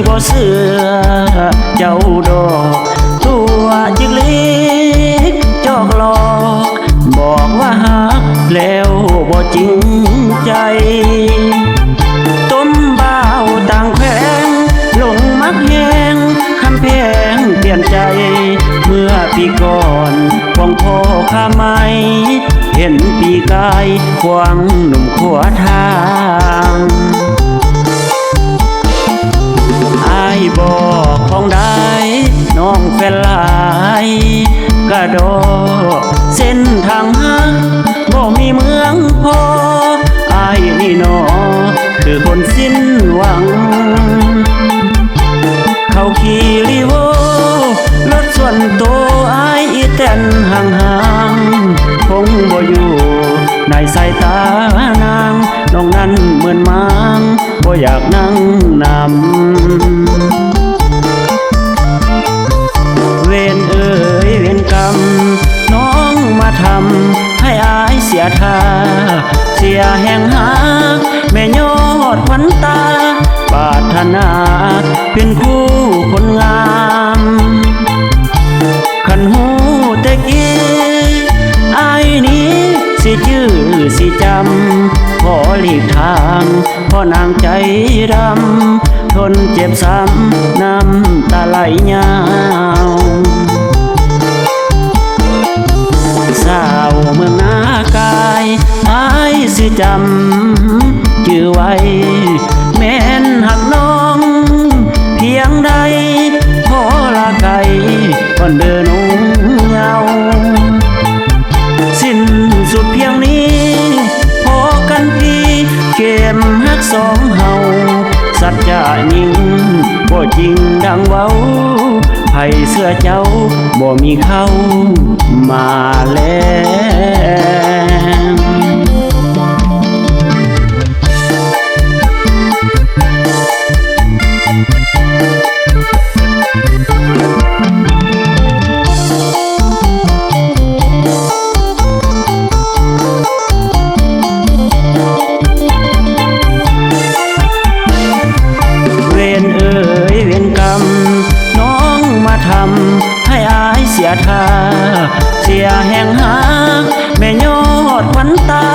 บ่เสือเจ้าดอกตัวจิกลิกจอกหลอกบอกว่าฮักแล้วบ่จริงใจต้มบ่าวต่างแขวงหลงมักแหงคำแพงเปลี่ยนใจเมื่อปีก่อนควงพ่อข้าไม้เห็นปีกายควงหนุ่มขวาทางบอกของได้น้องแฟนหลายกระโดดเส้นทางฮักบ่มีเมืองพออายนี่นอคือคนสิ้นหวังเขาขี่ลีโวรถส่วนตัวอายอีแตนห่างๆคงบ่อยู่ในสายตานางน้องนั้นเหมือนมังบ่อยากนั่งนำเวรเอ่ยเวรกรรมน้องมาทำให้อายเสียท่าเสียแห่งหาแม่ยอดขวัญตาปรารถนาเป็นคู่คนงามขันหูแต่กี้อายนี้สิชื่อสิจำขอหลีกทางเพราะนางใจดำทนเจ็บซ้ำน้ำตาไหลยาวสาวเมืองนากายอายสิจำชื่อไว้แม่นหักน้องเพียงใดขอลาไกลก่อนเดินนุ่งเงาสิ้นสุดเพียงนี้พอกันพี่เข็มฮักสองเฮาสัจจะยิ่งบ่จริงดังเว้าไผเสื้อเจ้าบ่มีเข้ามาแล้วให้อายเสียท่าเสียแห่งหาแม่ยอดขวัญตา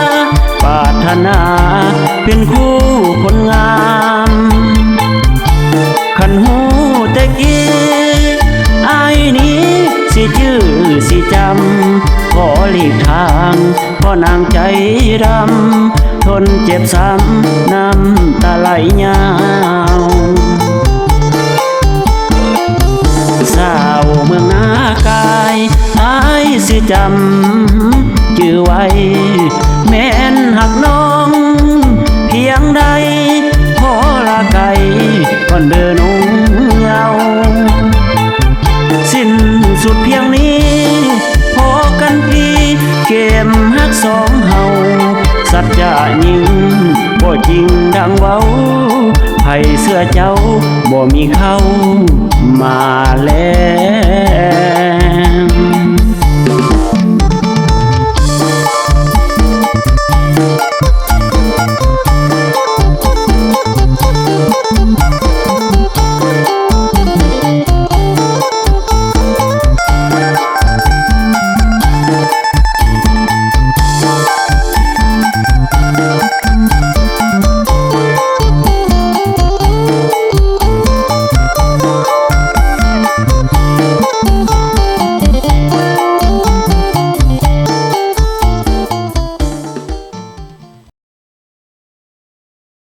ปรารถนาเป็นคู่คนงามขันหูแต่กี้อายนี้สิชื่อสิจำขอหลีกทางเพราะนางใจดำทนเจ็บซ้ำน้ำตาไหลยาวสาวเมืองนากายอายสิจำชื่อไว้แม่นหักน้องเพียงใดขอลาไกลก่อนเดินนุ่งเงาสิ้นสุดเพียงนี้พอกันพี่เข็มฮักสองเฮาสัจจะยิ่งบ่จริงดังเว้าไผเสื้อเจ้าบ่มีเข้ามาแล้ว